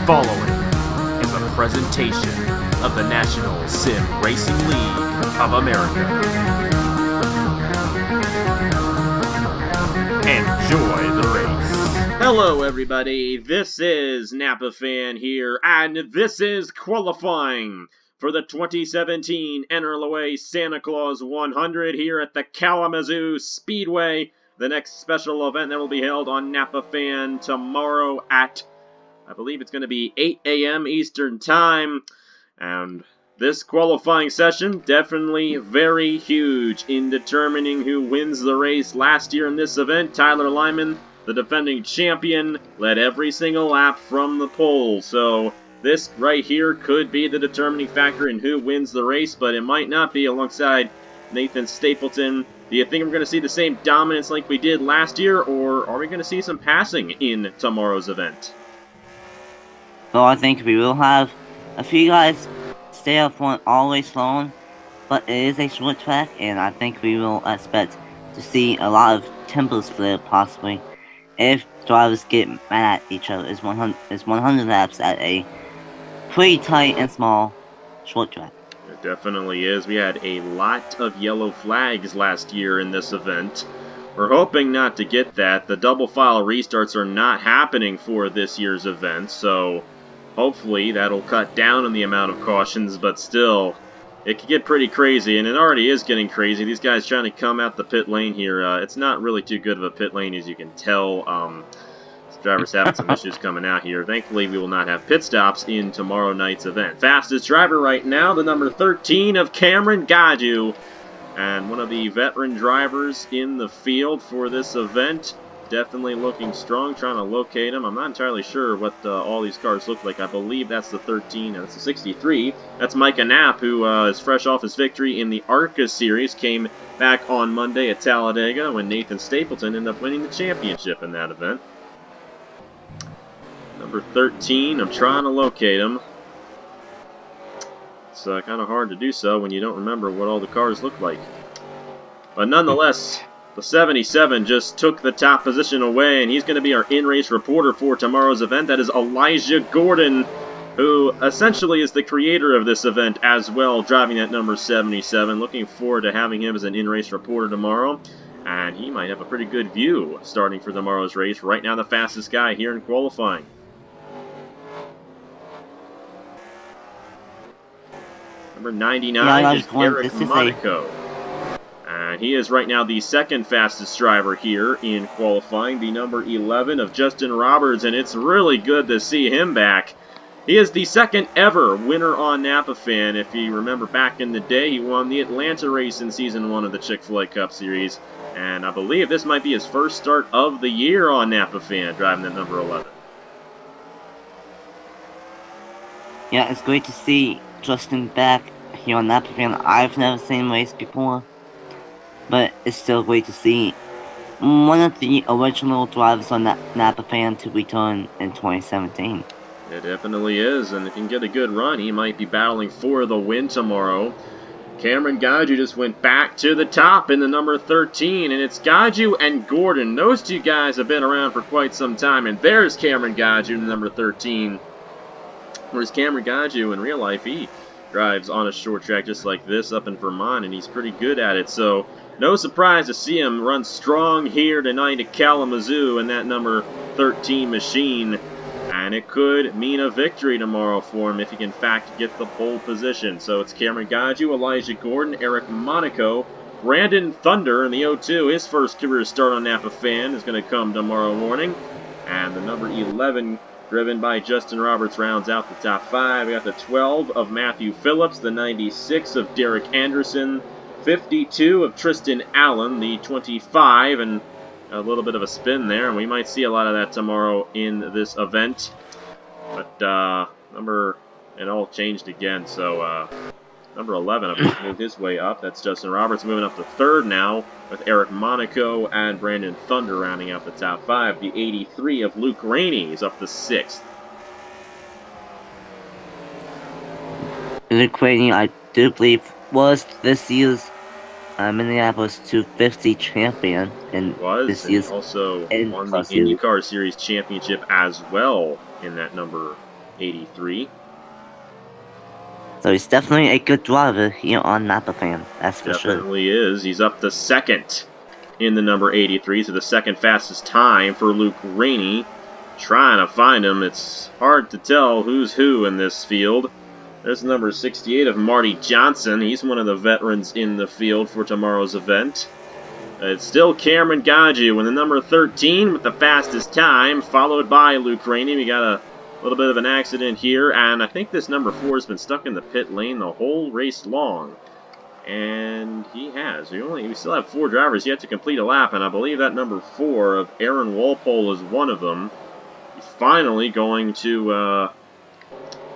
Following is a presentation of the National Sim Racing League of America. Enjoy the race. Hello everybody, this is Napa Fan here, and this is qualifying for the 2017 NRLOA Santa Claus 100 here at the Kalamazoo Speedway, the next special event that will be held on Napa Fan tomorrow at, I believe it's going to be 8 a.m. Eastern Time, and this qualifying session definitely very huge in determining who wins the race. Last year in this event, Tyler Lyman, the defending champion, led every single lap from the pole, so this right here could be the determining factor in who wins the race, but it might not be alongside Nathan Stapleton. Do you think we're going to see the same dominance like we did last year, or are we going to see some passing in tomorrow's event? Well, I think we will have a few guys stay up front all the way long, but it is a short track, and I think we will expect to see a lot of tempo split possibly if drivers get mad at each other. It's 100 laps at a pretty tight and small short track. It definitely is. We had a lot of yellow flags last year in this event. We're hoping not to get that. The double file restarts are not happening for this year's event, so hopefully that'll cut down on the amount of cautions, but still, it could get pretty crazy, and it already is getting crazy. These guys trying to come out the pit lane here, it's not really too good of a pit lane, as you can tell. This driver's having some issues coming out here. Thankfully, we will not have pit stops in tomorrow night's event. Fastest driver right now, the number 13 of Cameron Gaju, and one of the veteran drivers in the field for this event. Definitely looking strong, trying to locate him. I'm not entirely sure what all these cars look like. I believe that's the 13, that's the 63. That's Micah Knapp, who is fresh off his victory in the ARCA Series. Came back on Monday at Talladega when Nathan Stapleton ended up winning the championship in that event. Number 13, I'm trying to locate him. It's kind of hard to do so when you don't remember what all the cars look like. But nonetheless, the 77 just took the top position away, and he's going to be our in-race reporter for tomorrow's event. That is Elijah Gordon, who essentially is the creator of this event as well, driving that number 77. Looking forward to having him as an in-race reporter tomorrow, and he might have a pretty good view starting for tomorrow's race. Right now, the fastest guy here in qualifying. Number 99 is Eric Monaco. And he is right now the second fastest driver here in qualifying, the number 11 of Justin Roberts, and it's really good to see him back. He is the second ever winner on Napa Fan. If you remember back in the day, he won the Atlanta race in Season 1 of the Chick-fil-A Cup Series, and I believe this might be his first start of the year on Napa Fan, driving that number 11. Yeah, it's great to see Justin back here on Napa Fan. I've never seen him race before, but it's still great to see one of the original drivers on Napa Fan to return in 2017. It definitely is, and if he can get a good run, he might be battling for the win tomorrow. Cameron Gaju just went back to the top in the number 13, and it's Gaju and Gordon. Those two guys have been around for quite some time, and there's Cameron Gaju in the number 13. Whereas Cameron Gaju in real life, he drives on a short track just like this up in Vermont, and he's pretty good at it, so no surprise to see him run strong here tonight at Kalamazoo in that number 13 machine, and it could mean a victory tomorrow for him if he can in fact get the pole position. So it's Cameron Gaju, Elijah Gordon, Eric Monaco, Brandon Thunder in the 02. His first career start on Napa Fan is going to come tomorrow morning, and the number 11 driven by Justin Roberts rounds out the top 5. We got the 12 of Matthew Phillips, the 96 of Derek Anderson, 52 of Tristan Allen, the 25, and a little bit of a spin there, and we might see a lot of that tomorrow in this event. But it all changed again, so number 11, I believe, moved his way up. That's Justin Roberts moving up to 3rd now, with Eric Monaco and Brandon Thunder rounding out the top 5. The 83 of Luke Rainey is up to 6th. Luke Rainey, I do believe, was this year's Minneapolis 250 champion, and this year's also won the IndyCar Series championship as well in that number 83. So he's definitely a good driver here on Napa Fan, that's for sure. Definitely is. He's up to second in the number 83, so the second fastest time for Luke Rainey. Trying to find him. It's hard to tell who's who in this field. There's number 68 of Marty Johnson. He's one of the veterans in the field for tomorrow's event. It's still Cameron Gaju in the number 13 with the fastest time, followed by Luke Rainey. We got a little bit of an accident here, and I think this number 4 has been stuck in the pit lane the whole race long. And he has. We still have 4 drivers yet to complete a lap, and I believe that number 4 of Aaron Walpole is one of them. He's finally going to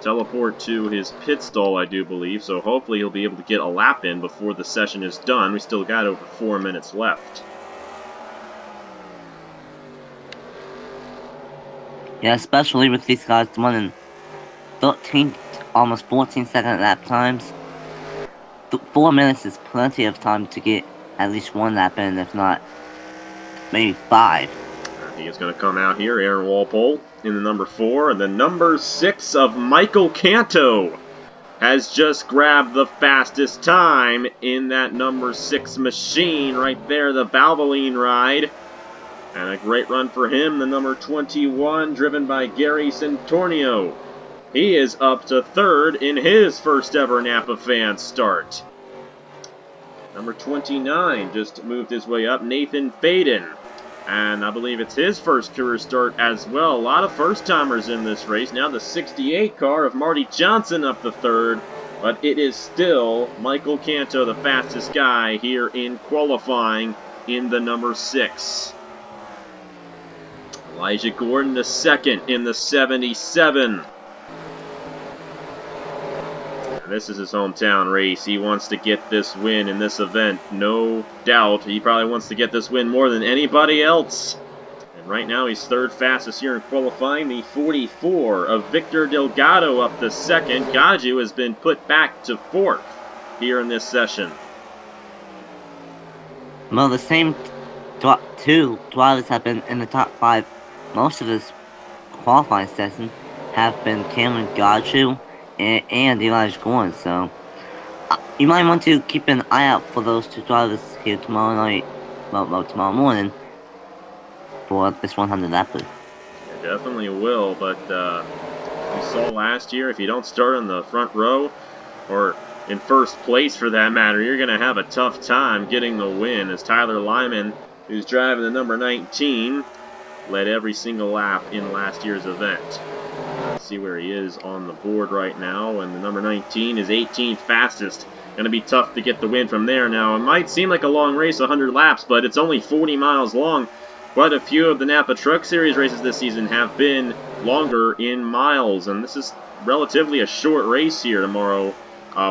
teleport to his pit stall, I do believe, so hopefully he'll be able to get a lap in before the session is done. We still got over 4 minutes left. Yeah, especially with these guys running 13, almost 14-second lap times. 4 minutes is plenty of time to get at least 1 lap in, if not maybe 5. I think it's going to come out here, Aaron Walpole in the number 4, and the number 6 of Michael Canto has just grabbed the fastest time in that number 6 machine right there, the Valvoline ride. And a great run for him, the number 21, driven by Gary Santornio. He is up to 3rd in his first ever Napa Fan start. Number 29 just moved his way up, Nathan Faden. And I believe it's his first career start as well. A lot of first-timers in this race. Now the 68 car of Marty Johnson up to 3rd. But it is still Michael Canto, the fastest guy here in qualifying in the number 6. Elijah Gordon the 2nd in the 77. This is his hometown race. He wants to get this win in this event, no doubt. He probably wants to get this win more than anybody else. And right now he's 3rd fastest here in qualifying. The 44 of Victor Delgado up to 2nd. Gaju has been put back to 4th here in this session. Well, the same 2 drivers have been in the top 5 most of this qualifying session have been Cameron Gaju and Elijah Gordon, so you might want to keep an eye out for those 2 drivers here tomorrow night, well tomorrow morning, for this 100 lapper. It definitely will, but you saw last year, if you don't start in the front row, or in first place for that matter, you're going to have a tough time getting the win, as Tyler Lyman, who's driving the number 19, led every single lap in last year's event. Let's see where he is on the board right now, and the number 19 is 18th fastest. Going to be tough to get the win from there. Now, it might seem like a long race, 100 laps, but it's only 40 miles long. Quite a few of the Napa Truck Series races this season have been longer in miles, and this is relatively a short race here tomorrow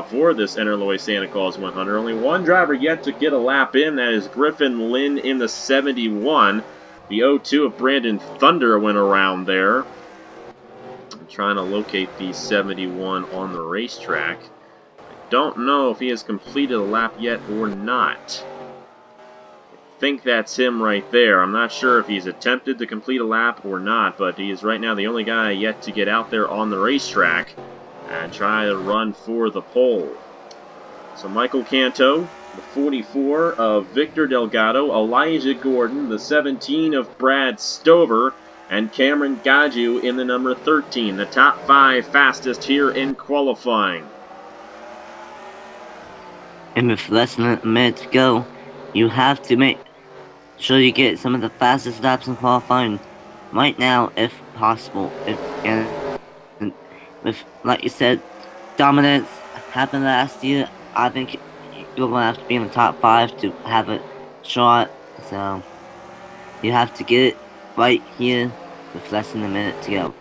for this NRLOA Santa Claus 100. Only 1 driver yet to get a lap in. That is Griffin Lynn in the 71. The 02 of Brandon Thunder went around there. I'm trying to locate the 71 on the racetrack. I don't know if he has completed a lap yet or not. I think that's him right there. I'm not sure if he's attempted to complete a lap or not, but he is right now the only guy yet to get out there on the racetrack and try to run for the pole. So Michael Canto, the 44 of Victor Delgado, Elijah Gordon, the 17 of Brad Stover, and Cameron Gaju in the number 13, the top 5 fastest here in qualifying. And with less than a minute to go, you have to make sure you get some of the fastest laps in qualifying right now, if possible. And with, like you said, dominance happened last year. I think you're going to have to be in the top 5 to have a shot. So you have to get it right here with less than a minute to go.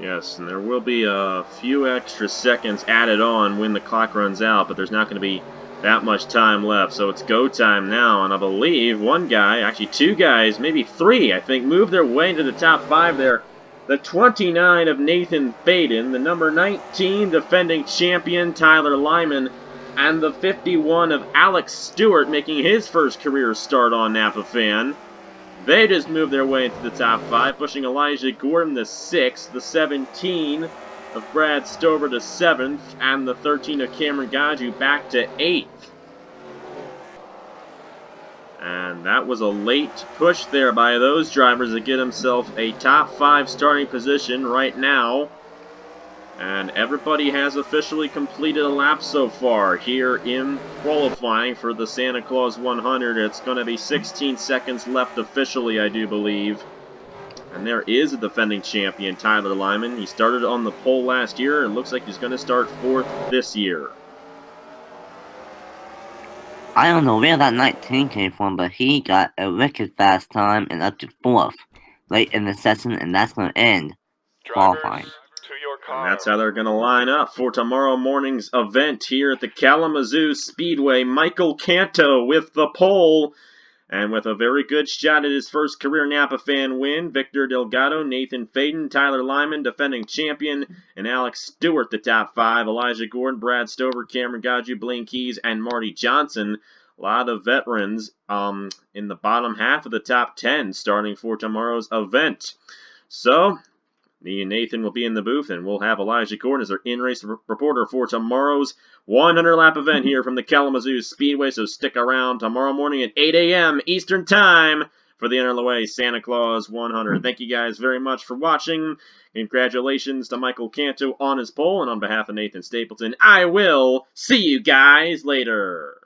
Yes, and there will be a few extra seconds added on when the clock runs out, but there's not going to be that much time left. So it's go time now, and I believe 1 guy, actually 2 guys, maybe 3, I think, moved their way into the top 5 there. The 29 of Nathan Faden, the number 19 defending champion Tyler Lyman, and the 51 of Alex Stewart making his first career start on Napa Fan. They just moved their way into the top 5, pushing Elijah Gordon the 6th, the 17 of Brad Stover to 7th, and the 13 of Cameron Gaju back to 8th. And that was a late push there by those drivers to get himself a top 5 starting position right now. And everybody has officially completed a lap so far here in qualifying for the Santa Claus 100. It's going to be 16 seconds left officially, I do believe. And there is a defending champion, Tyler Lyman. He started on the pole last year. It looks like he's going to start 4th this year. I don't know where that 19 came from, but he got a wicked fast time and up to 4th late in the session, and that's going to end qualifying. And that's how they're going to line up for tomorrow morning's event here at the Kalamazoo Speedway. Michael Canto with the pole. And with a very good shot at his first career Napa fan win, Victor Delgado, Nathan Faden, Tyler Lyman, defending champion, and Alex Stewart, the top 5, Elijah Gordon, Brad Stover, Cameron Gaju, Blaine Keys, and Marty Johnson. A lot of veterans in the bottom half of the top 10 starting for tomorrow's event. So, me and Nathan will be in the booth, and we'll have Elijah Gordon as our in-race reporter for tomorrow's 100-lap event here from the Kalamazoo Speedway. So stick around tomorrow morning at 8 a.m. Eastern Time for the NRLOA Santa Claus 100. Thank you guys very much for watching. Congratulations to Michael Canto on his pole, and on behalf of Nathan Stapleton, I will see you guys later.